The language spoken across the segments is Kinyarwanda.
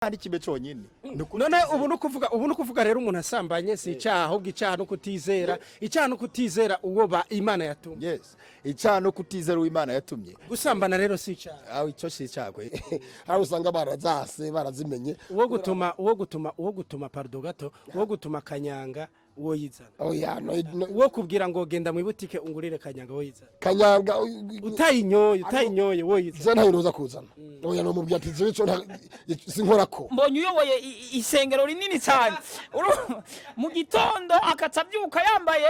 ari kibe cyonyine none ubu no kuvuga rero umuntu asambanye si icyaha ahubwo icyaha no kutizera icyaha no kutizera uwo ba Imana yatumye. Yes, icyaha no kutizera uwo Imana yatumye. Gusambana rero si icyaha. Aho icyo si icyaha aho usanga barazase barazimenye uwo gutuma pardon gato uwo gutuma kanyanga uwo yizana. Oh yeah, no. Uwo kubwira ngo genda mu butike ungurire kanyanga uwo yizana. Kanyanga utayinyoye uwo yizana. Zana hiroza kuzana. Oya no mubya ati zico sinkorako. Mbonye uyoboye isengero rinini cyane. Mu gitondo akatabyuka yambaye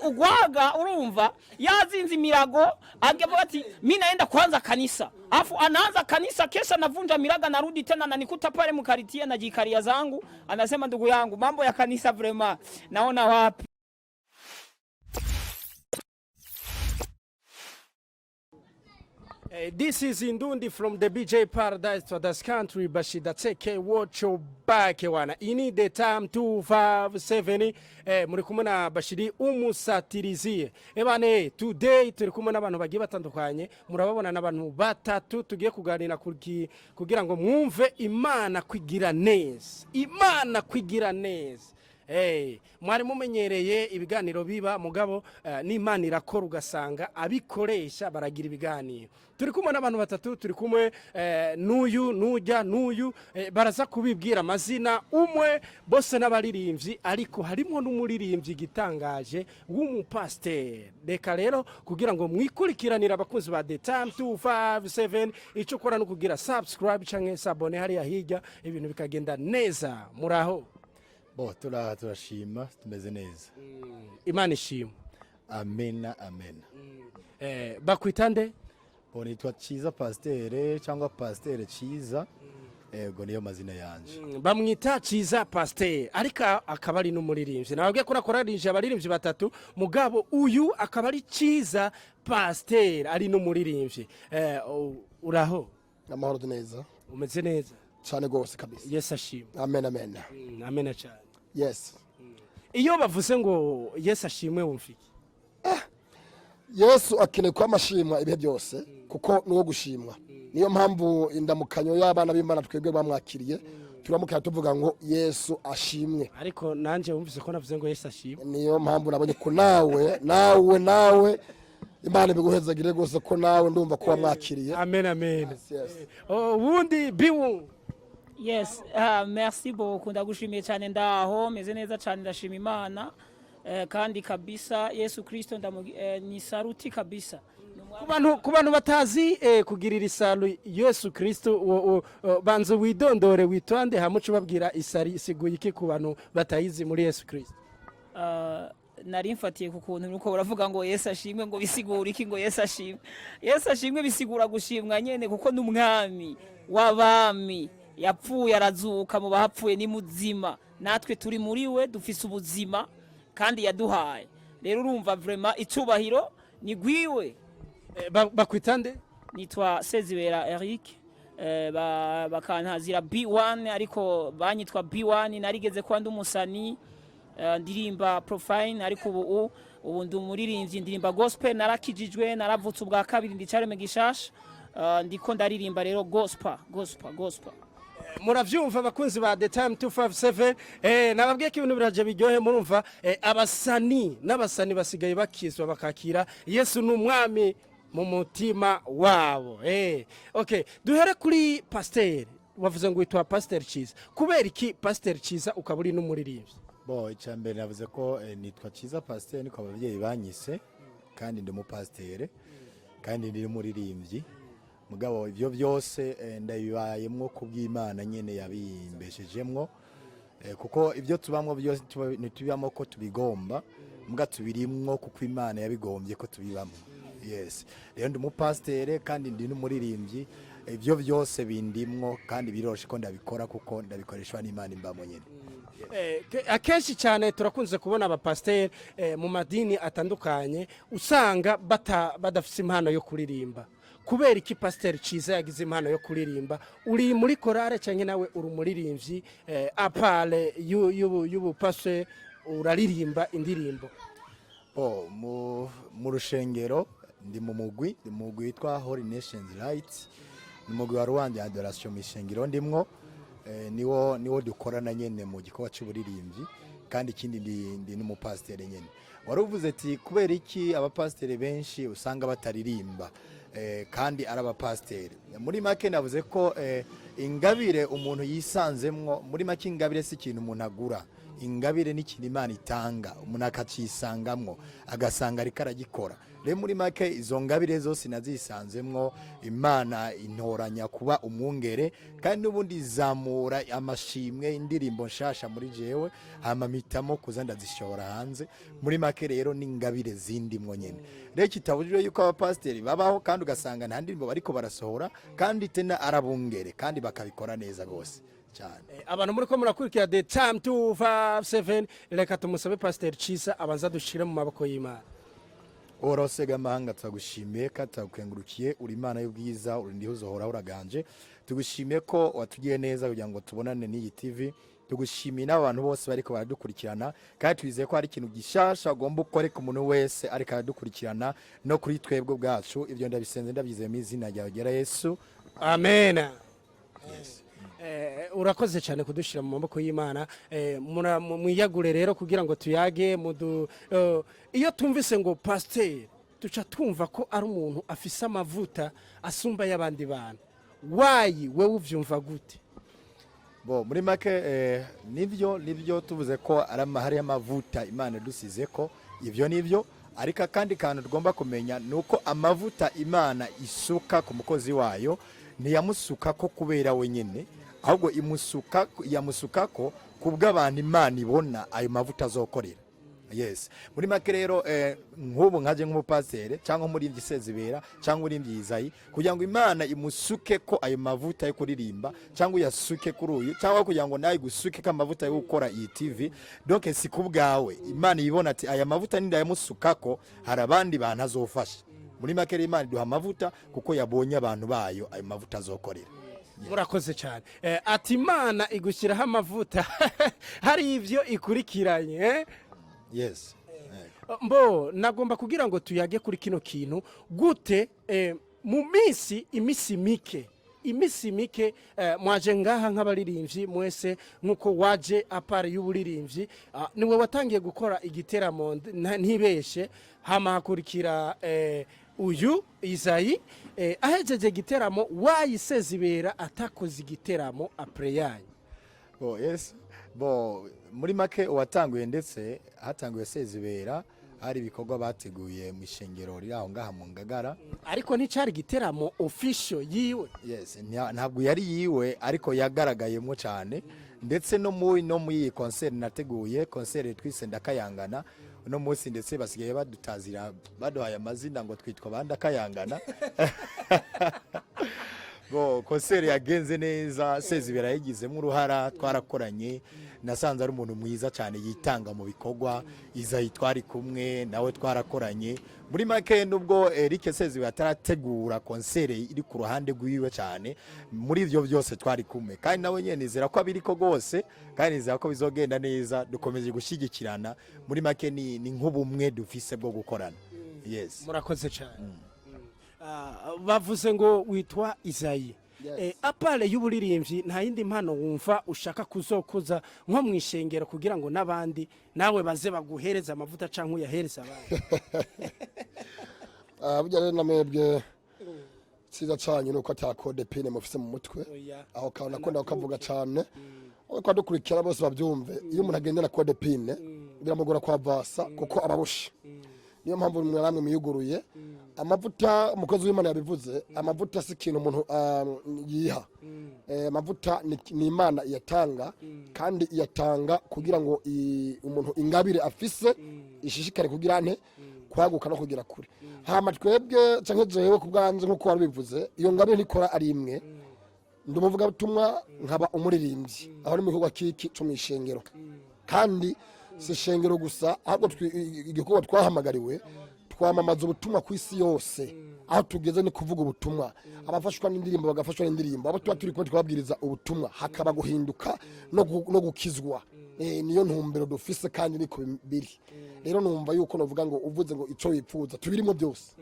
ugwaga urumva yazinze imirago agevuga ati mimi naenda kwanza kanisa. Afu anaanza kanisa kesha navunja miraga narudi tena na nikuta pale mkaritie na jikaria zangu anasema ndugu yangu mambo ya kanisa vrema naona wapi. This is Indundi from the BJ Paradise to this country, but she that take watch your back wana. Ini the time 257 muri kumwe na Bashiri umusatiriziye. Ebane today turi kumwe n'abantu bagiye batandukanye, murababona n'abantu batatu tugiye kuganira kugira ngo mwumve Imana kwigira neza. Imana kwigira neza. Mwari mumenyereye ibiganiro biba mugabo n'Imana irakora ugasanga abikoresha baragira ibiganiro. Turi kumwe n'abantu batatu, turi kumwe n'uyu baraza kubibwira amazina umwe bose n'abaririmbyi ariko harimo n'umuririmbyi gitangaje w'umupasiteri. Reka rero kugira ngo mwikurikiranira abakunzi ba The Time 257 icyo kora no kugira subscribe canke s'abone hariya hirya ibintu bikagenda neza muraho. Bo turashima tumeze neza. Imana ishimwe. Amen. Bakwitande bo nitwa Ciza Pasteur cyangwa Pasteur Ciza ego niyo mazina yanje. Bamwita Ciza Pasteur ariko akaba ari n'umuririmbyi. Nababwiye ko nakorarije abaririmbyi batatu mugabo uyu akaba ari Ciza Pasteur ari n'umuririmbyi. Uraho? Amahoro neza. Umeze neza? Cyane gose kabisa. Yes ashimwe. Amen. Amen cyane. Yes. Iyo bavuze ngo Yes ashimwe wumfiki. Yesu akeneye kwa mashimwa ibihe byose kuko nuwo gushimwa. Niyo mpamvu indamukanyo y'abana b'Imana twebwe bamwakiriye turamukira tuvuga ngo Yesu ashimwe. Ariko nanje wumvise ko navuze ngo Yesu ashimwe. Niyo mpamvu nabonye ko nawe Imana biguhezagire gose ko nawe ndumva ko wamwakiriye. Amen. Yes. Wundi biwu. Yes, merci beaucoup ndagushimiye cyane ndaho meze neza cyane ndashima Imana kandi kabisa Yesu Kristo ni saruti kabisa. Ku bantu batazi kugirira isalu Yesu Kristo banze widondore witwande hamucu babwira isari isiguye iki ku bantu batayizi muri Yesu Kristo. Nari mfatiye ku kuntu nuko baravuga ngo Yesu ashimwe ngo bisigura iki ngo Yesu ashimwe. Yesu ashimwe bisigura gushimwa nyene kuko n'umwami w'abami yapfuye arazuka mu bahapfuye ni muzima natwe turi muri we dufise ubuzima kandi yaduhaye rero urumva vraiment icubahiro ni gwiwe. Bakwitande nitwa Sezibera Eric bakantazira B1 ariko banyitwa B1 narigeze kwanda umusani ndirimba profile ariko ubu ndumuririmbyi ndirimba gospel narakijijwe naravutse ubwa kabiri ndicareme gishasha ndiko ndaririmba rero gospel. Muravyumva abakunzi ba The Time 257 nababwiye ko ibintu biraje biryohe murumva abasani n'abasani basigaye bakizwa bakakira Yesu n'umwami mu mutima wabo. Okay, duhere kuri Pasteur wavuze ngo witwa Pasteur Ciza kubera iki Pasteur Ciza ukaba uri n'umuririmbyi? Bo icyambere navuze ko nitwa Ciza Pasteur niko abavyeyi banyise kandi ndi mu pasteur kandi ndi umuririmbyi mugabo ivyo byose ndabibayemwo kubw'Imana nyene yabimbeshejemwo kuko ivyo tubamwo byose ntitubibamo ko tubigomba muga tubirimwo kuko Imana yabigombye ko tubibamo. Yes, rero ndi mu pasteur kandi ndi n'umuririmbyi ivyo byose bindimwo kandi biroshe ko ndabikora kuko ndabikoreshwa n'Imana imbamo nyene. Akenshi cyane turakunze kubona abapasiteri mu madini atandukanye usanga badafite impano yo kuririmba. Kubera iki Pasteur Ciza yagize impano yo kuririmba? Uri muri korale cyangwa nawe uri umuririmbyi apale y'ubupasiteri uraririmba indirimbo? Mu rushengero ndi mu mugwi witwa Holy Nations Rights ni mugwi wa Rwanda adoration mu ishengero ndimwo niwo dukorana nyene mu gikorwa cy'uburirimbyi kandi ikindi ndi n'umupasiteri nyene wari uvuze ati kubera iki abapasiteri benshi usanga bataririmba kandi ari abapasiteri muri make navuze ko ingabire umuntu yisanzemwo muri make ingabire si ikintu umuntu agura ingabire ni ikintu Imana itanga umuntu akacisangamwo agasanga ariko aragikora rero muri make izo ngabire zose nazisanzemwo Imana intoranya kuba umwungere kandi n'ubundi izamura amashimwe indirimbo nshasha muri jewe hamamitamo kuza ndazishora hanze muri make rero n'ingabire zindimwo nyene rero kitabujije yuko abapasiteri babaho kandi ugasanga nta ndirimbo bariko barasohora kandi tena arabungere kandi bakabikora neza gose cyane abantu muri ko murakurikira the time 257 reka tumusabe pastor Cisa abanza dushire mu maboko y'Imana orosega amahanga twagushimiye katagukengurukiye uri Imana y'ubwiza uri ndiho uzohora uraganje tugushimiye ko watugiye neza kugira ngo tubonane n'iyi TV tugushimiye n'abantu bose bariko baradukurikirana kandi twizeye ko hari ikintu gishasha ugomba ukore ku muntu wese ariko aradukurikirana no kuri twebwe bwacu ibyo ndabisenze ndabyizeye mu izina ryawe gera Yesu amen. Yes. Urakoze cyane kudushira mu maboko y'Imana mwiyagure rero kugira ngo tuyage iyo tumvise ngo pasteur tuca twumva ko ari umuntu afise amavuta asumba y'abandi bantu wayi wewe uvyumva gute muri make nivyo tuvuze ko hari amavuta Imana dusize ko ivyo nivyo ariko kandi kantu tugomba kumenya nuko amavuta Imana isuka ku mukozi wayo ntiyamusuka ko kubera wenyene ahubwo yamusuka ko kubw'abantu Imana ibona ayo mavuta azokorera yes muri make rero nk'ubu nkaje nk'umupasiteri cyangwa muri Sezibera cyangwa uri Izayi kugira ngo Imana imusuke ko ayo mavuta yo kuririmba cyangwa yasuke kuri uyu cyangwa kugira ngo nayo gusuke ko amavuta yo gukora iyi TV donc si kubwawe Imana ibona ati aya mavuta ninda yamusuka ko hari abandi bantu azofasha muri make rero Imana iduha amavuta kuko yabonye abantu bayo ayo mavuta azokorera murakoze cyane ati Imana igushyiraho amavuta hari ivyo ikurikiranye yes nagomba kugira ngo tuyage kuri kino kintu gute mu imisi mike mwaje ngaha nk'abaririmbyi mwese nkuko waje apare y'uburirimbyi niwe watangiye gukora igiteramo ntibeshe hama hakurikira uyu Izayi ahejeje igiteramo wayisezibera atakoze igiteramo apre yanyu yes muri make uwatanguye ndetse hatanguye Sezibera hari ibikorwa bateguye mu ishengero riri aho ngaha mu Ngagara ariko nticari igiteramo official yiwe yes ntabwo yari yiwe ariko yagaragayemo cyane ndetse no mu iyi concert nateguye concert twise ndakayangana no munsi ndetse basigaye badutazira baduhaye amazina ngo twitwa bandakayangana concert yagenze neza Sezibera yigizemo uruhara twarakoranye nasanze ari umuntu mwiza cyane yitanga mu bikorwa Izayi twari kumwe nawe twarakoranye muri make nubwo Eric Sezibera atarategura concert iri ku ruhande rwiwe cyane muri ivyo byose twari kumwe kandi nawe nyene nizera ko abiriko gose kandi nizera ko bizogenda neza dukomeje gushigikirana muri make ni nk'ubumwe dufise bwo gukorana yes murakoze cyane bavuze ngo witwa Izayi apale y'uburirimbyi nta yindi mpano wumva ushaka kuzokuza nko mu ishengero kugira ngo nabandi nawe baze baguhereza amavuta canke uyahereza abandi burya rero namebwe siza cyane nuko atakode pine mufise mu mutwe aho kana nakunda kuvuga cyane ko dukurikira bose babyumve iyo umuntu agenda na code pine biramugora kwa vasa kuko ababusha niyo mpamvu mwaramwe muyuguruye amavuta umukozi w'Imana yabivuze amavuta si ikintu umuntu yiha amavuta ni Imana iyatanga kandi iyatanga kugira ngo umuntu ingabire afise ishishikare kugira nte kwaguka no kugira kure hama twebwe canke jewe kubwanje nkuko wabivuze iyo ngabire nikora ari imwe ndumuvuga ubutumwa nkaba umuririmbyi aho ni mu gikorwa kiki cyo mwishengero kandi si shengero gusa ahubwo igikorwa twahamagariwe twamamaza ubutumwa ku isi yose aho tugeze ni kuvuga ubutumwa abafashwa n'indirimbo bagafashwa n'indirimbo abo tuba turi ko twabwiriza ubutumwa hakaba guhinduka no gukizwa niyo ntumbero dufise kandi niko biri rero numva yuko novuga ngo uvuze ngo ico wipfuza tubirimo byose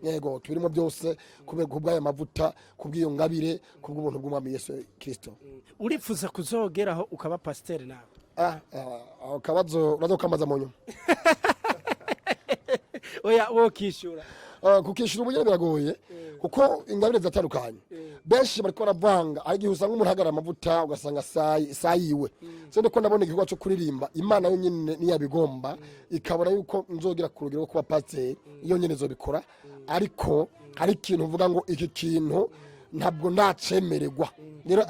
yego tubirimo byose kubw'aya mavuta kubw'iyo ngabire kubw'ubuntu bw'umwami Yesu Kristo. Uripfuza kuzogeraho ukaba pasiteri nawe? Akabazo urazokambaza mu nyuma. Oya wokishura. Kukishura ubunyene biragoye kuko ingabire zatandukanye. Benshi bariko baravanga ari gihe usanga umuntu hagara amavuta ugasanga sayiwe. Sende ko nabone igikorwa cyo kuririmba Imana yo nyine niyabigomba ikabona yuko nzogera ku rugero kuba pasiteri iyo nyene zobikora, ariko hari ikintu uvuga ngo iki kintu ntabwo ndacemererwa.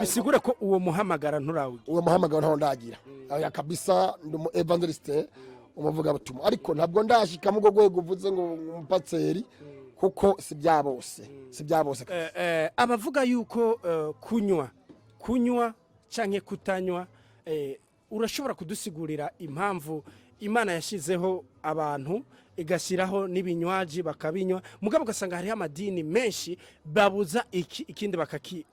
Bisigura ko uwo muhamagara nturawugira. Uwo muhamagara ntawo ndagira. Aya kabisa ndumu evangeliste umuvuga butumwa, ariko ntabwo ndashika mu rwego uvuze ngo umupasiteri kuko si byabose. Abavuga yuko kunywa canke kutanywa, urashobora kudusigurira impamvu Imana yashizeho abantu igashyiraho n'ibinywaji bakabinywa, mugabo ugasanga hariho amadini menshi babuza ikindi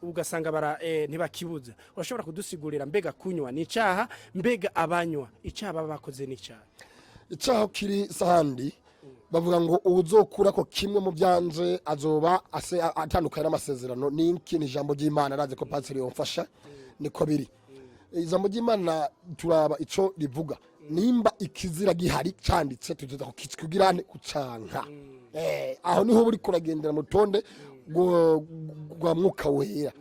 ugasanga ntibakibuza. Urashobora kudusigurira mbega kunywa ni icyaha, mbega abanywa icyaha baba bakoze ni icyaha? Icyaha kiri sahandi bavuga ngo uzokura ko kimwe mu byanje azoba atandukanye n'amasezerano. Ni ikintu ijambo ry'Imana araze ko pasiteri yomfasha niko biri. Ijambo ry'Imana turaba ico rivuga, nimba ikizira gihari canditse tugeza ko kigirane kucanka. Aho niho buri kuragendera mu tonde gwa mwuka wera.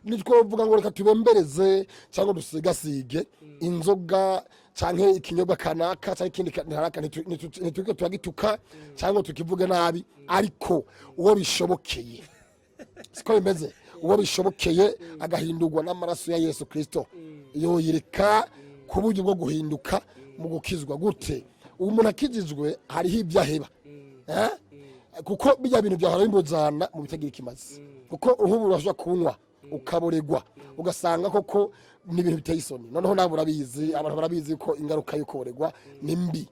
Nitwo vuga ngo reka tubembereze cyangwa dusigasige inzoga canke ikinyobwa kanaka cyangwa ikindi kanaka nituke turagituka cyangwa tukivuge nabi, ariko uwo bishobokeye siko bimeze, uwo bishobokeye agahindurwa n'amaraso ya Yesu Kristo yo yireka ku buryo bwo guhinduka mu gukizwa. Gute umuntu akizizwe hariho ibyaheba, kuko bijya bintu byahora bimbuzana mu bitagira ikimazi, kuko ubu urashobora kunywa ukaboregwa ugasanga koko ni ibintu biteye isoni. Noneho nabo urabizi, abantu barabizi ko ingaruka yo kuboregwa ni mbi.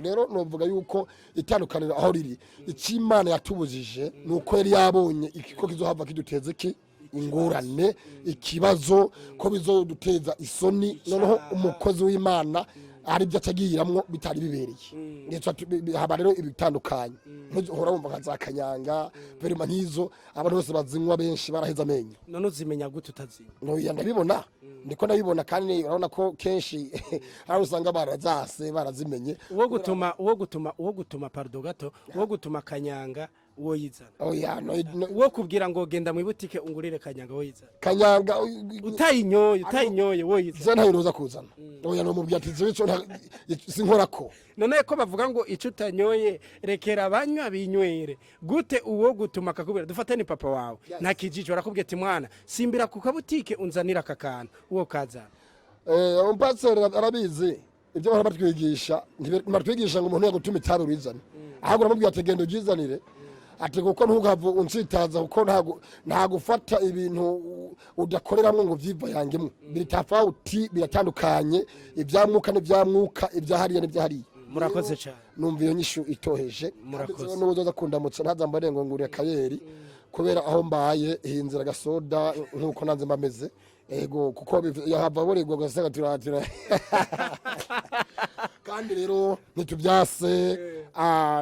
Rero novuga yuko itandukaniro aho riri, Imana yatubujije nuko yari yabonye ikiko kizohava kiduteze ingorane, ikibazo ko bizoduteza isoni. Noneho umukozi w'Imana ari byo atagiyiramwo bitari bibereye. Ndetse haba rero ibitandukanye, uhora wumva kazakanyanga verima nkizo abantu bose bazinywa benshi baraheza amenyo. None uzimenya gute utazinywa? No ndabibona, ndiko nabibona kandi urabona ko kenshi ari usanga barazimenye. Uwo gutuma pardon gato, uwo gutuma kanyanga uwo yizana. Uwo kubwira ngo genda mu butike ungurire kanyanga uwo yizana. Kanyanga utayinyoye uwo yizana. Zana hiroza kuzana. No mubya ati zico sinkorako. None ko bavuga ngo ico utanyoye rekera abanywa binywere. Gute uwo gutuma akakubwira dufate ni papa wawe nta kijiji barakubwiye ati mwana simbira ku kabutike unzanira akakana uwo kazana. Umpasere arabizi ibyo barabatwigisha, ntibatwigisha ngo umuntu yagutuma itabi urizana, ahubwo baramubwira ati genda ujizanire, ati kuko ntugavu unsitaza kuko nta gufata ibintu udakoreramo ngo vyiva yangemo. Biratafauti, biratandukanye, ibyamwuka n'ibyamwuka, ibyahariye n'ibyahariye. Murakoze cyane. Numva iyo nyishu itoheje. Murakoze. N'ubuzoza kundamutsa ntazambare ngo ngure kayeri kubera aho mbaye hinzira gasoda nkuko nanze mbameze. Ego kuko yahava boregwa gasanga turatira. Kandi rero nitubyase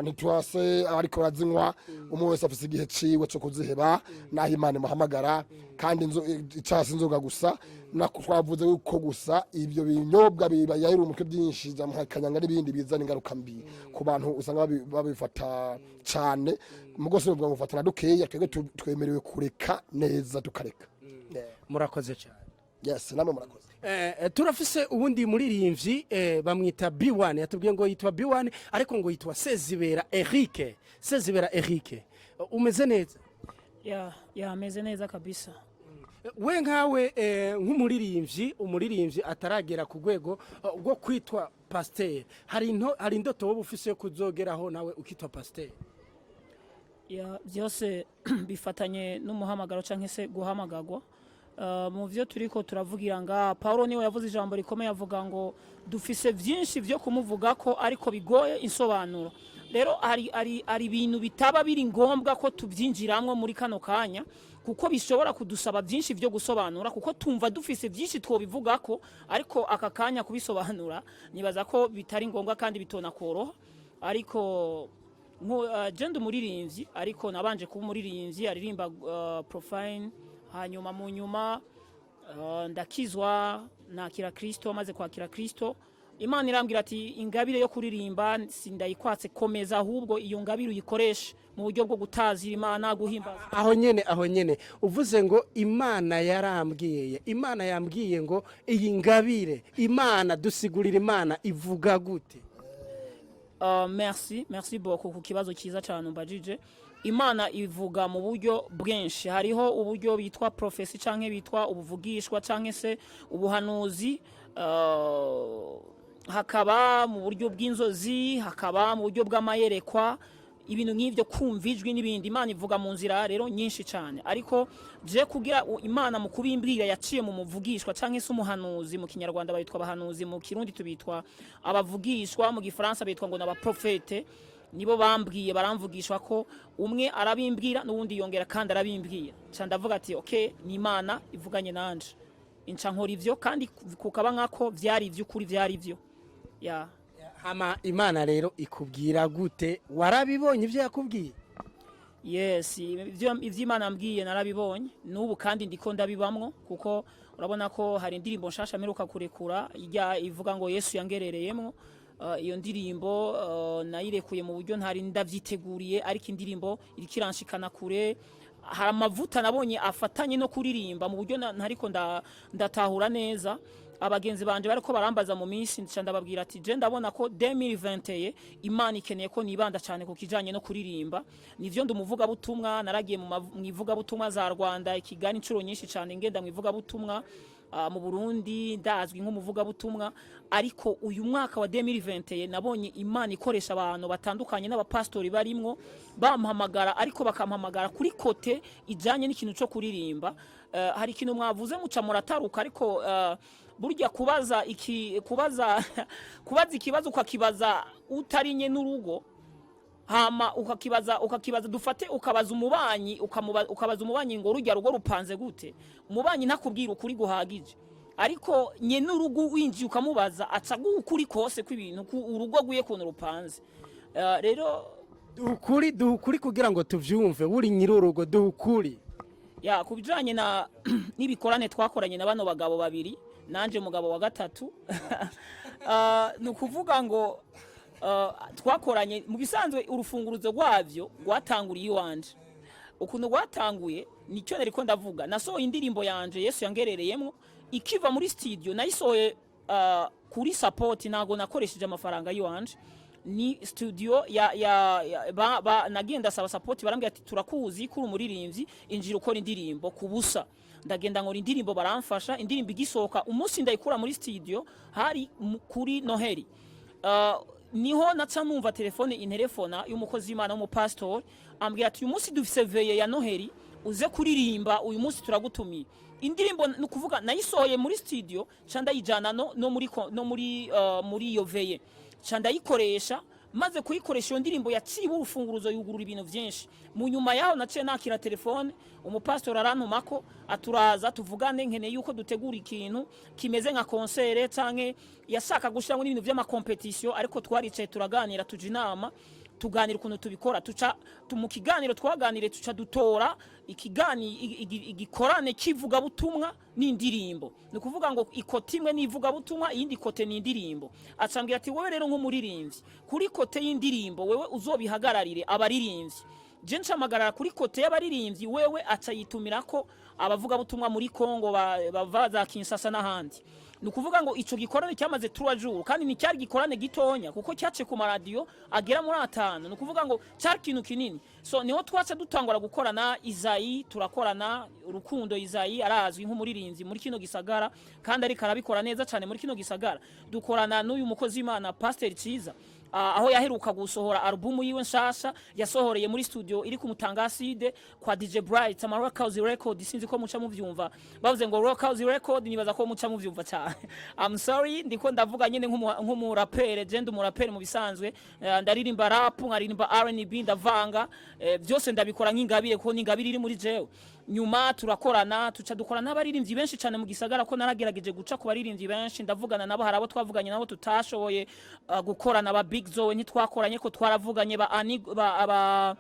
nitwase ariko barazinywa, umwe wese afise igihe ciwe cyo kuziheba naho Imana muhamagara. Kandi icasi inzoga gusa nakwavuze yuko gusa ibyo binyobwa bibayahira umutwe byinshi zamukanyanga n'ibindi bizana ingaruka mbi ku bantu usanga babifata cyane. Mugose uvuga ngo fatana dukeya twege twemerewe kureka neza tukareka. Murakoze cyane. Yes, namwe murakoze. Turafise ubundi muririmbyi bamwita B1, yatubwiye ngo yitwa B1 ariko ngo yitwa Sezibera Eric. Umeze neza? Ya meze neza kabisa. We nkawe umuririmbyi ataragera ku rwego rwo kwitwa pasteur, hari indoto wowe ufise yo kuzogeraho nawe ukitwa pasteur? Byose bifatanye n'umuhamagaro canke se guhamagagwa. Mu byo turiko turavugira nga Paulo niwe yavuze ijambo rikomeye avuga ngo dufise byinshi byo kumuvuga ko ariko bigoye insobanuro. Rero ari ibintu bitaba biri ngombwa ko tubyinjiramwe muri kano kanya kuko bishobora kudusaba byinshi byo gusobanura, kuko tumva dufise byinshi twobivuga ko ariko aka kanya kubisobanura nibaza ko bitari ngombwa kandi bitona koroha. Ariko genda umuririmbyi ariko nabanje kuba umuririmbyi aririmba profile hanyuma mu nyuma ndakizwa nakira Kristo maze kwakira Kristo Imana irambwira ati ingabire yo kuririmba sindayikwatse komeza ahubwo iyo ngabire uyikoresha mu buryo bwo gutazira Imana guhimbaza aho nyene uvuze ngo Imana yambwiye ngo iyi ngabire Imana dusigurira Imana ivuga gute merci beaucoup ku kibazo cyiza cyane umbajije Imana ivuga mu buryo bwenshi hariho uburyo bitwa prophecy canke bitwa ubuvugishwa canke se ubuhanuzi hakaba mu buryo bw'inzozi hakaba mu buryo bw'amayerekwa ibintu nk'ivyo kumva ijwi n'ibindi Imana ivuga mu nzira rero nyinshi cyane ariko je kugira Imana mu kubimbwira yaciye mu muvugishwa canke se umuhanuzi mu kinyarwanda bayitwa abahanuzi mu kirundi tubitwa abavugishwa mu gifaransa bitwa ngo n'abaprofete nibo bambwiye baramvugishwa ko umwe arabimbwira n'uwundi yongera kandi arabimbwira ca ndavuga ati okay ni Imana ivuganye nanje inca nkora ivyo kandi kukaba nkako vyari ivy'ukuri vyari ivyo ya hama Imana rero ikubwira gute warabibonye ivyo yakubwiye yes ivyo Imana ambwiye narabibonye n'ubu kandi ndiko ndabibamwo kuko urabona ko hari indirimbo nshasha meruka kurekura ivuga ngo Yesu yangerereyemo iyo ndirimbo nayirekuye mu buryo ntari ndavyiteguriye ariko indirimbo irikiranshikana kure hari amavuta nabonye afatanye no kuririmba mu buryo ntariko ndatahura neza abagenzi banje bariko barambaza mu minsi ndababwira ati je ndabona ko 2021 Imana ikeneye ko nibanda cyane ku kijanye no kuririmba nivyo ndumuvuga butumwa naragiye mu ivuga butumwa za Rwanda ikigani incuro nyinshi cyane ngenda mu ivuga butumwa mu Burundi ndazwi nk'umuvuga butumwa ariko uyu mwaka wa 2021 nabonye Imana ikoresha abantu batandukanye n'abapasitori barimwo bampamagara ariko bakampamagara kuri kote ijanye n'ikintu cyo kuririmba hari ikintu mwavuze muca murataruka ariko burya kubaza ikibazo ukakibaza utarinye n'urugo hama ukakibaza dufate ukabaza umubanyi ukabaza umubanyi ngo urujya rugo rupanze gute umubanyi ntakubwira ukuri guhagije ariko nye n'urugo winji ukamubaza aca gukuri kose kw'ibintu urugo guye kuntu rupanze rero duhukuri kugira ngo tuvyumve buri nyirurugo duhukuri ya kubijanye na nibikorane twakoranye na bano bagabo babiri nanje mugabo wa gatatu nukuvuga ngo twakoranye mu bisanzwe urufunguruzo rwavyo rwatanguriye iwanje ukuntu rwatanguye nicyo nariko ndavuga nasohoye indirimbo yanje Yesu yangerereyemo ikiva muri studio nayisohoye kuri support nago nakoresheje amafaranga yiwanje ni studio nagenda saba support barambye ati turakuzi kuri umuririmbyi injira ukora indirimbo kubusa ndagenda nkora indirimbo baramfasha indirimbo igisohoka umunsi ndayikura muri studio hari kuri Noheli niho naca numva telefone interefona y'umukozi w'Imana w'umupastor ambwira ati uyu munsi dufise veye ya Noheli uze kuririmba uyu munsi turagutumiye indirimbo nukuvuga nayisohoye muri studio canda yijana no muri iyo veye canda yikoresha maze kuyikoresha iyo ndirimbo yaciba urufunguruzo yugurura ibintu byinshi mu nyuma yaho naciye nakira telefone umupastor arantumako aturaza tuvugane nkene yuko dutegura ikintu kimeze nka concert canke yashaka gushira mu ibintu by'amakompetition ariko twaricaye turaganira tuja inama tuganira ukuntu tubikora mu kiganiro twaganire tuca dutora igikorane kivuga butumwa n'indirimbo ni kuvuga ngo ikote imwe nivuga butumwa iyindi kote ni indirimbo acambwira ati wewe rero nk'umuririmbyi kuri kote y'indirimbo wewe uzobihagararire abaririmbyi je ncamagarara kuri kote y'abaririmbyi wewe acayitumira ko abavuga butumwa muri Kongo bava za Kinshasa n'ahandi nukuvuga ngo ico gikorane cyamaze 3 jours kandi ni cyari gikorane gitonya kuko cyace ku radio agera muri 5 nukuvuga ngo cyari kintu kinini so niho twaca dutangura gukorana Izayi turakorana urukundo Izayi arazwi nk'umuririmbyi muri kino gisagara kandi ari karabikora neza cyane muri kino gisagara dukorana n'uyu mukozi w'Imana Pastor Ciza aho yaheruka gusohora album yiwe nshasha yasohoreye muri studio iri ku Mutangaside kwa DJ Bright Rock House Record sinzi ko muca muvyumva bavuze ngo Rock House Record nibaza ko muca muvyumva cyane I'm sorry ndiko ndavuga nyene nk'umurapere je ndumurapere mu bisanzwe ndaririmba rap nkaririmba R&B ndavanga byose ndabikora nk'ingabire ko n'ingabire iri muri jewe nyuma turakorana tuca dukorana n'abaririmbyi benshi cyane mu gisagara ko naragerageje guca ku baririmbyi benshi ndavugana nabo harabo twavuganye nabo tutashoboye gukorana ba Big Zoe ntitwakoranye ko twaravuganye ba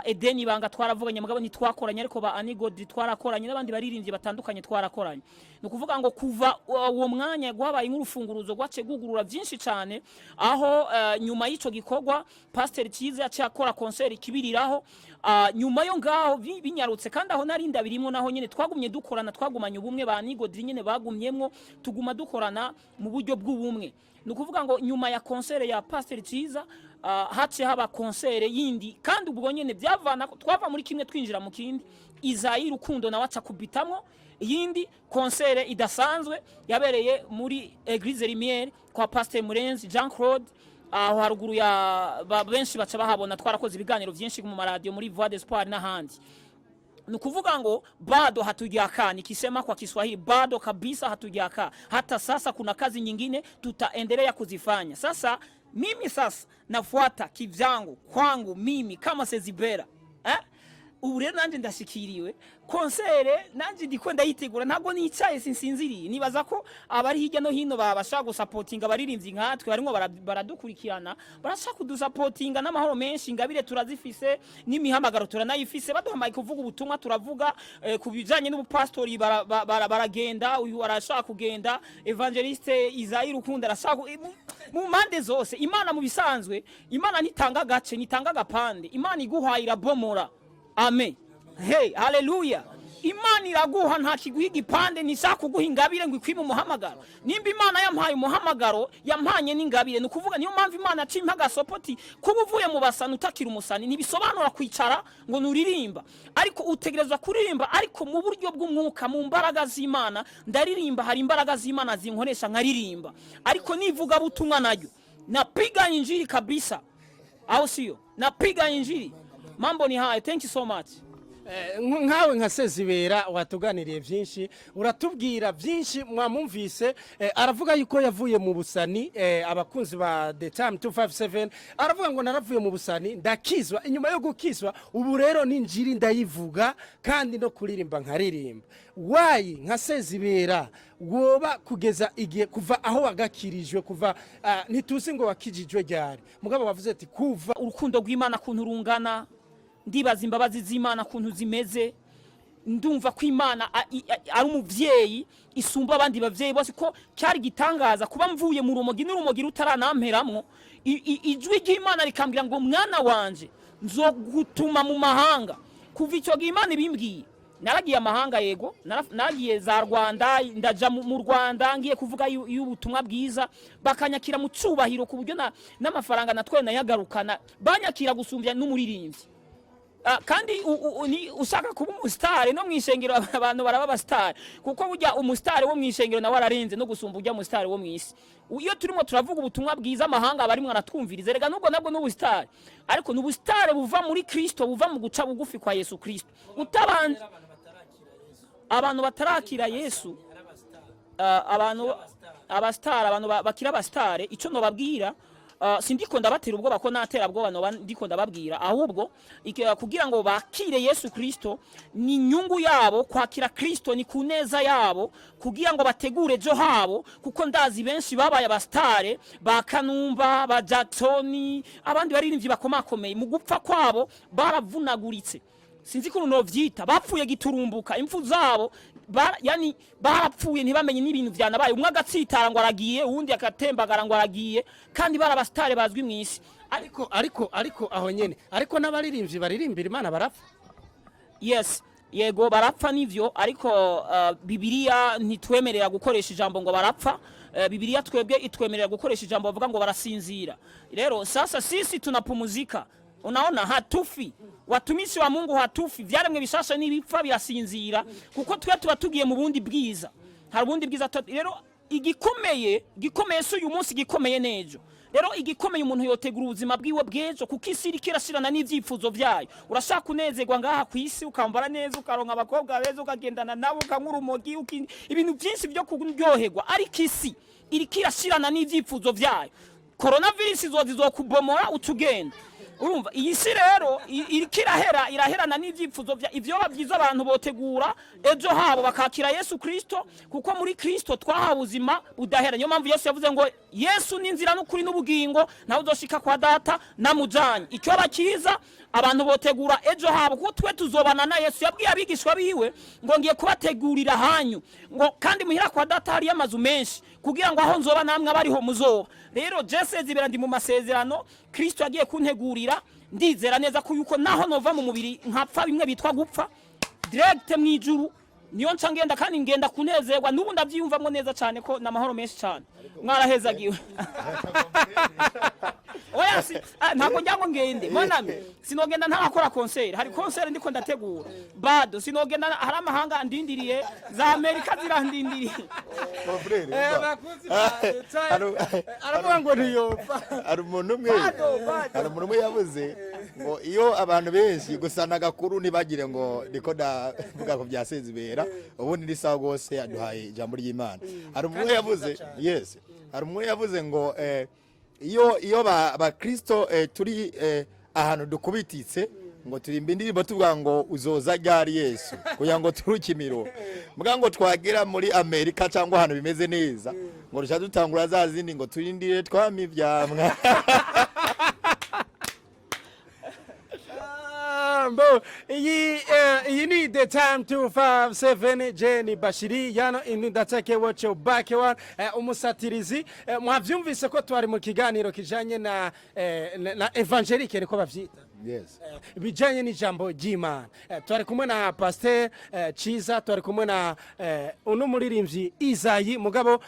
Edeni banga twaravuganye mugabo ntitwakoranye ariko ba Anigodi twarakoranye n'abandi baririmbyi batandukanye twarakoranye no kuvuga ngo kuva uwo mwanya gwabaye nk'urufunguruzo gwace gugurura byinshi cyane aho nyuma y'ico gikorwa Pastor Cyiza cyakora concert kibiriraho nyuma yo ngaho binyarutse kandi aho narinda birimo naho nyene twagumye dukorana twagumanye ubumwe ba Anigodi nyene bagumyemwo tuguma dukorana mu buryo bw'ubumwe no kuvuga ngo nyuma ya concert ya Pastor Cyiza hace haba concert yindi kandi ubwo nyene byavana twava muri kimwe twinjira mu kindi izayi rukundo na waca kubitamwo yindi concert idasanzwe yabereye muri Eglise Lumière kwa Pastor Murenzi Jean Claude aho haruguru ya benshi baca bahabona twarakoze ibiganiro byinshi mu maradio muri Voix d'Espoir n'ahandi nukuvuga ngo bado hatujaka nikisema kwa Kiswahili bado kabisa hatujaka hata sasa kuna kazi nyingine tutaendelea kuzifanya sasa mimi sasa nafuata kivyangu kwangu mimi kama Sezibera ubu rero nanje ndashikiriwe konsere nanje ndiko ndayitegura ntago nicaye sinsinziriye nibaza ko abari hirya no hino babasha gusupportinga baririmbyi nkatwe barimo baradukurikirana barashaka kudusupportinga n'amahoro menshi ngabire turazifise n'imihamagaro turanayifise baduhamaye kuvuga ubutumwa turavuga kubijanye n'ubupastori baragenda uyu arashaka kugenda evangeliste Isayi Rukundo arashaka mu mande zose Imana mu bisanzwe Imana nitanga gace nitanga gapande Imana iguhayira bomora amen hey haleluya Imana iraguha nta kiguha igipande nishaka kuguha ingabire ngo ikwime umuhamagaro nimba Imana yampaye umuhamagaro yampanye n'ingabire no kuvuga niyo mpamvu Imana acimpa gasopoti kuba uvuye mu basana utakira umusani ntibisobanura kwicara ngo nuririmba ariko utegerezwa kuririmba ariko mu buryo bw'umwuka mu mbaraga z'Imana ndaririmba hari imbaraga z'Imana zinkoresha nkaririmba ariko nivuga butumwa naryo napiga injili kabisa au sio napiga injili mambo ni hayo thank you so much nkawe nka Sezibera watuganiriye byinshi uratubwira byinshi mwamumvise aravuga yuko yavuye mu busani abakunzi ba The Time 257 aravuga ngo naravuye mu busani ndakizwa inyuma yo gukizwa ubu rero ninjiri ndayivuga kandi no kuririmba nkaririmba wayi nka Sezibera woba kugeza igihe kuva aho wagakirijwe kuva ntituzi ngo wakijijwe ryari mugabo bavuze ati kuva urukundo rw'Imana kuntu rungana ndibaza imbabazi z'Imana kuntu zimeze ndumva ko Imana ari umuvyeyi isumba abandi bavyeyi bose ko cyari gitangaza kuba mvuye mu rumogi n'urumogi rutaranamperamwo ijwi ry'Imana rikambira ngo mwana wanje nzogutuma mu mahanga kuva icyo Imana ibimbwiye naragiye amahanga yego naragiye za Rwanda ndaja mu Rwanda ngiye kuvuga y'ubutumwa bwiza bakanyakira mu cyubahiro ku buryo n'amafaranga natwe nayagarukana banyakira gusumbya n'umuririmbyi kandi ushaka kuba umustar no mwishengero abantu baraba star kuko burya umustar wo mwishengero nawe ararenze no gusumba ujya umustar wo mwisi iyo turimo turavuga ubutumwa bwiza amahanga bari mwaratwumvirize rega nubwo nabwo n'ubustar ariko n'ubustar buva muri Kristo buva mu guca bugufi kwa Yesu Kristo utabanje abantu batarakira Yesu abantu abastar abantu bakira abastar ico no babwira sindiko ndabatera ubwo bako natera bwo bano ndiko ndababwira ahubwo kugira ngo bakire Yesu Kristo ni nyungu yabo kwakira Kristo ni kuneza yabo kugira ngo bategure jo habo kuko ndazi benshi babaye abastare bakanumba ba Jackson abandi baririmbyi bakomakomeye mu gupfa kwabo baravunaguritse sinzi ko no vyita bapfuye giturumbuka impfu zabo yani barapfuye ntibamenye n'ibintu byanabaye umwe agatsitara ngo aragiye uwundi akatembagara ngo aragiye kandi barabastare bazwi mwisi ariko aho nyene ariko n'abaririmbyi baririmbira Imana barapfa yes yego barapfa nivyo ariko Bibiliya ntitwemerera gukoresha ijambo ngo barapfa Bibiliya twebwe itwemerera gukoresha ijambo bavuga ngo barasinzira rero sasa sisi tunapumuzika unaona hatufi watumishi wa Mungu hatufi vyaremwe bishasha n'ibipfa birasinzira kuko twe tuba tugiye mu bundi bwiza hari bundi bwiza rero igikomeye uyu munsi gikomeye nejo rero igikomeye umuntu yotegura ubuzima bwiwe bwejo kuko isi irikirashirana n'ivyifuzo vyayo urashaka kunezerwa ngaha ku isi ukambara neza ukaronka abakobwa beza ukagendana nabo ukankurumogi ibintu byinshi byo kuryoherwa ariko isi irikirashirana n'ivyifuzo vyayo coronavirus izokubomora utugenda urumva iyi si rero iraherana n'ibyifuzo ivyo babyiza abantu botegura ejo habo bakakira Yesu Kristo kuko muri Kristo twahawe ubuzima budahera. Niyo mpamvu Yesu yavuze ngo Yesu ni inzira n'ukuri n'ubugingo nawe uzoshika kwa data namujanye. Icyo bakiza abantu botegura ejo habo kuko twe tuzobana na Yesu. Yabwiye abigishwa biwe ngo ngiye kubategurira hanyu ngo kandi muhira kwa data hari amazu menshi kugira ngo aho nzoba namwe abariho muzoba. Rero Jesse zibera ndi mu masezerano Kristo yagiye kuntegurira, ndizera neza ko yuko naho nova mu mubiri nkapfa bimwe bitwa gupfa direct mwijuru niyo nca ngenda kandi ngenda kunezerwa n'ubu ndavyiyumvamwo neza cyane ko namahoro menshi cyane mwarahezagiwe. Oya si ntabwo njyango ngende mwaname sinogenda ntarakora concert, hari concert ndiko ndategura bado sinogenda hari amahanga ndindiriye za Amerika zirandindiriye. aravuga ngo niyo hari umuntu umwe yavuze ngo iyo abantu benshi gusana agakuru ntibagire ngo ndiko ndavuga ko byasezibera ubundi ndi sawa gose yaduhaye ijambo ry'Imana. Hari umwe yavuze yes, hari umwe yavuze ngo iyo ba Kristo turi ahantu dukubititse ngo turimba indirimbo tuvuga ngo uzoza ryari Yesu kugira ngo turukimiro muga ngo twagera muri Amerika cyangwa ahantu bimeze neza ngo rusha dutangura za zindi ngo turindire twamivyamwa. You need the time 257 Jenny Bashiri yano indi ndatake watch your back one umusatirizi mwavyumvise ko twari mu kiganiro kijanye na evangelique niko bavyita. Yes. Bijanye n'ijambo ry'Imana. Twari kumwe na pasteur Ciza, twari kumwe na uno muririmbyi Izayi mugabo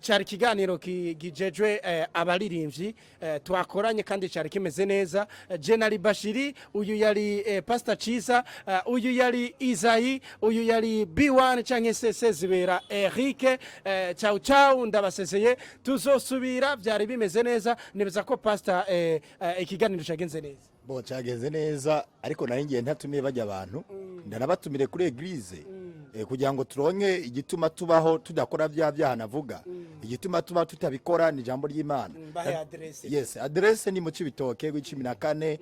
cyari kiganiro kijejwe abaririmbyi twakoranye kandi cyari kimeze neza. Jenali Bashiri uyu yari pastor Ciza, uyu yari Izayi, uyu yari B1 canke Sezibera Eric. Ciao ndabasezeye tuzosubira byari bimeze neza nibaza ko pastor ikiganiro cyagenze neza. Bo cyagenze neza ariko nari ngiye ntatumiye bajya abantu ndanabatumire kuri eglise kugira ngo turonke igituma tubaho tudakora byaha navuga igituma tuba tutabikora ni jambo ry'Imana. Yes, adresse ni mu Cibitoke g14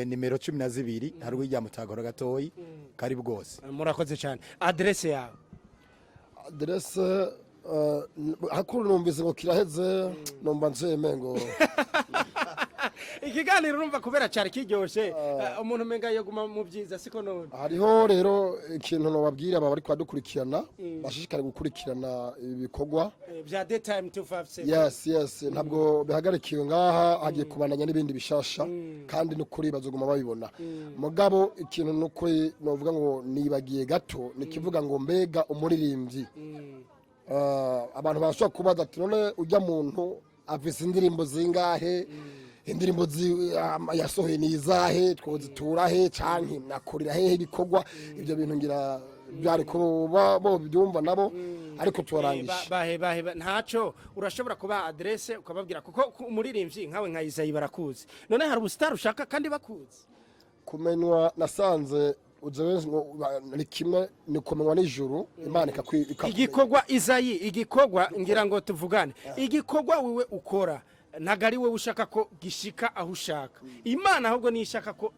nimero 12 hari wijya mutagora gatoyi karibu gose. Murakoze cyane. Adresse yawe? Adresse hakuru numvise ngo kiraheze nomba nzemengo ikiganiro urumva kubera cyari kiryoshe umuntu menga yo guma mu byiza siko none. Hariho rero ikintu no babwira aba bari kwadukurikirana bashishikare gukurikirana ibikorwa bya daytime 257. Yes ntabwo bihagarikiwe ngaha hagiye kubananya n'ibindi bishasha kandi no kuri bazoguma babibona mugabo ikintu no kuri novuga ngo nibagiye gato nikivuga ngo mbega umuririmbyi abantu bashobora kubaza ati none ujya muntu afise indirimbo zingahe indirimbo yasohoye nizahe twozitura he canke nakorera hehe ibikorwa ibyo bintu ngira byari kuba bo byumva nabo ariko tuwarangije bahe ntaco urashobora kuba adresse ukababwira kuko umuririmbyi nkawe nka Izayi barakuzi none hari ubustar ushaka kandi bakuzi kumenywa nasanze uzewe ni kimwe ni kumenywa n'ijuru Imana igikorwa Izayi igikorwa ngira ngo tuvugane igikorwa wewe ukora nagari we ushaka ko gishika aho ushaka Imana ahubwo ni ishaka ko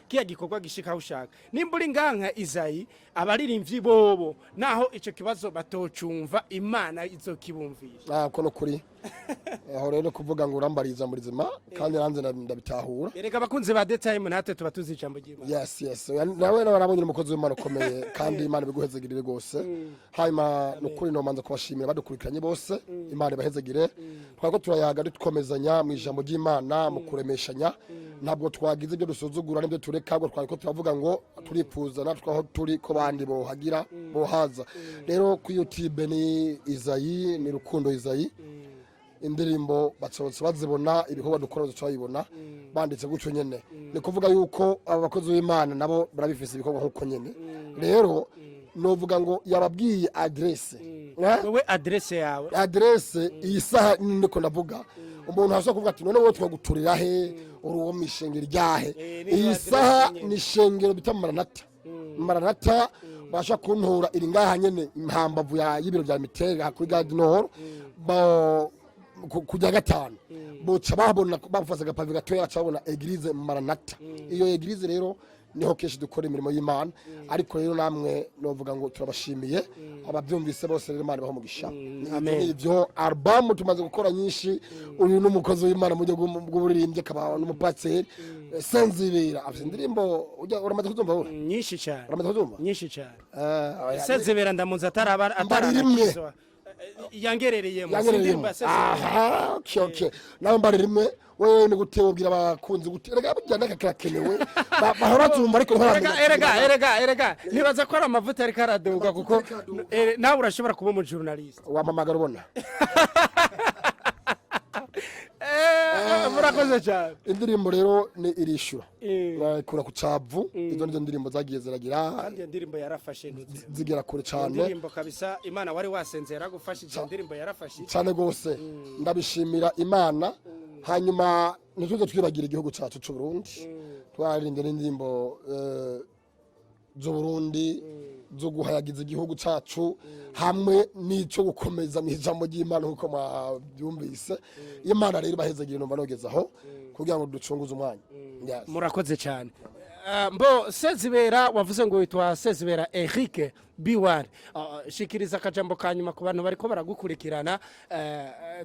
kiya gikorwa gishika aho ushaka nimburi nganka Izayi abaririmbyi bobo naho ico kibazo batocumva Imana izokibumvisha ko no kuri aho rero kuvuga ngo urambariza muri zima kandi nanze ndabitahura ereka bakunze ba daytime natwe tuba tuzi ijambo ry'Imana. Yes nawe narabonye umukozi w'Imana ukomeye kandi Imana biguhezegirire gose hayima no kuri no manza kubashimira badukurikiranye bose Imana ibahezegire twako turayaga dukomezanya mu ijambo ry'Imana mu kuremeshanya ntabwo twagize ibyo dusuzugura n'ibyo tureka ngo twako turavuga ngo turipuza natwe aho turi ko bandi bohagira bohaza rero ku YouTube ni Izayi ni Rukundo Izayi indirimbo batsotse bazibona ibikorwa dukora cyayibona banditse gucyo nyene ni kuvuga yuko abakozi b'Imana nabo barabifise ibikorwa nkuko nyene rero novuga ngo yababwiye adresse wewe adresse yawe adresse isaha niko navuga umuntu hashaka kuvuga ati none wowe twaguturira he uruwo mishengero ryahe isaha ni shengero bitamumaranata basha kuntura iri ngaha nyene impambavu ya y'ibiro bya mitera kuri Gard Nord kujya gatanu boca babona bafasa agapavi gatoya cabona eglise Maranatha iyo eglise rero niho keshi dukora imirimo y'Imana ariko rero namwe novuga ngo turabashimiye abavyumvise bose rero Imana baho mugisha ivyo album tumaze gukora nyinshi uyu n'umukozi w'Imana mu buryo bw'uburirimbye akaba n'umupasiteri Senzibera afite indirimbo uramaze kuzumva wowe nyinshi cyane uramaze kuzumva nyinshi cyane Senzibera ndamuza ataraba yangerereye mu ndirimbo aha okay nawe mbari rimwe wewe ni gutebobwira abakunzi guterega bujyana kakirakenewe bahora zumva ariko erega nibaza ko ari amavuta ari karaduga kuko nawe urashobora kuba mu journalist wamamagara ubona murakoze cyane indirimbo rero ni irishura kura ku cavu izo nizo ndirimbo zagiye ziragira kandi indirimbo yarafashe zigera kure cyane indirimbo kabisa Imana wari wasenzera gufasha indirimbo yarafashe cyane gose ndabishimira Imana hanyuma nituze twibagira igihugu cyacu cy'u Burundi twarinde n'indirimbo zo Burundi zo guhayagiza igihugu cyacu hamwe n'icyo gukomeza mu ijambo ry'Imana nkuko mwabyumvise Imana rero bahezagira no banogezaho kugira ngo ducunguze umwanya murakoze cyane mbo Sezibera wavuze ngo witwa Sezibera Eric B1 shikiriza akajambo kanyuma ku bantu bariko baragukurikirana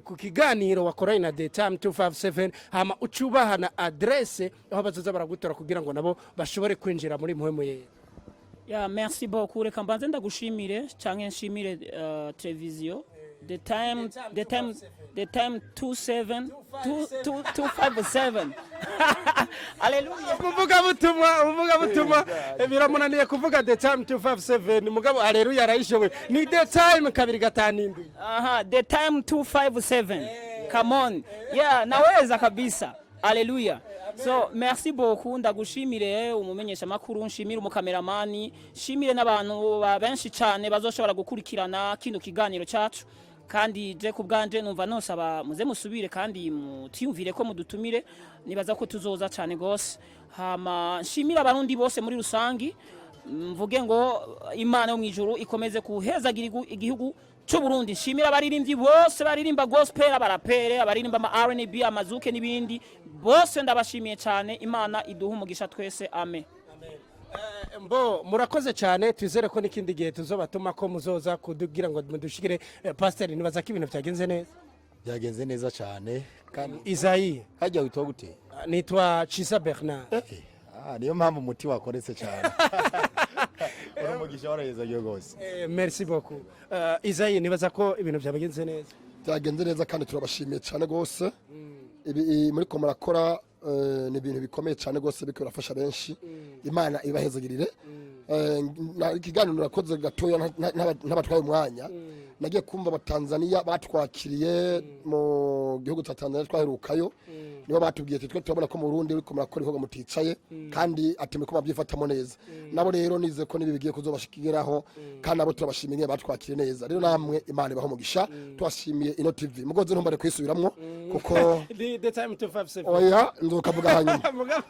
ku kiganiro wakoranye na The Time 257 hama ucubahana adresse aho bazoza baragutora kugira ngo nabo bashobore kwinjira muri muhemu ye ya merci beaucoup reka mbanze ndagushimire canke nshimire televiziyo The Time 257 Hallelujah uvuga butumwa biramunaniye kuvuga The Time 257 mugabo haleluya arayishowe ni The Time kabiri gatanindi aha The Time 257 come on yeah naweza kabisa haleluya so merci beaucoup ndagushimire umumenyesha makuru nshimire umukameramani shimire n'abantu benshi cyane bazoshobora gukurikirana kino kiganiro cyacu kandi je kubganje numva nosaba muze musubire kandi mutiyumvire ko mudutumire nibaza ko tuzoza cyane gose hama nshimira abarundi bose muri rusangi mvuge ngo Imana yo mwijuru ikomeze kuhezagira igihugu cyo Burundi nshimira abaririmbyi bose baririmba gospel abarapere abaririmba ama R&B amazuke nibindi bose ndabashimiye cyane Imana iduha umugisha twese amen mbo murakoze cyane twizere ko nikindi gihe tuzobatuma ko muzoza kudugira ngo mudushikire pastor nibaza ko ibintu byagenze neza cyane kandi Isayi hajya witwa gute nitwa Chisa Bernard niyo mpamvu umuti wakoretse cyane urumugisha waraheza gose merci beaucoup Isayi nibaza ko ibintu byagenze neza byagenze neza kandi turabashimiye cyane gose ibi muri ko murakora ni ibintu bikomeye cyane gose biko birafasha benshi Imana ibahezagirire ikiganiro nurakoze gatoya n'abatwaye umwanya nagiye kumva abatanzania batwakiriye mu gihugu cya Tanzania twaherukayo nibo batubwiye twe turabona ko mu Burundi uriko murakora ibikorwa muticaye kandi atemwe ko babyifatamo neza nabo rero nize ko nibi bigiye kuzobashikiraho kandi nabo turabashimiye batwakiriye neza rero namwe Imana ibaho mugisha twashimiye ino TV mugoze ntumbare kwisubiramwo kuko The Time 257 oya nzokavuga hanyuma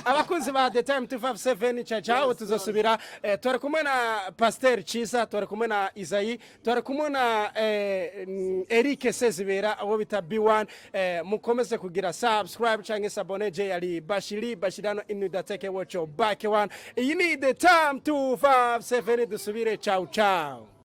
abakunzi ba The Time 257 ciao tuzosubira twari kumwe na Pasteur Chisa twari kumwe na Isayi twari kumwe na Eric Sezibera abo bita B1 mukomeze kugira subscribe canke s'abonner yari bashirano inudateke watch back one iyi ni The Time 257 dusubire ciao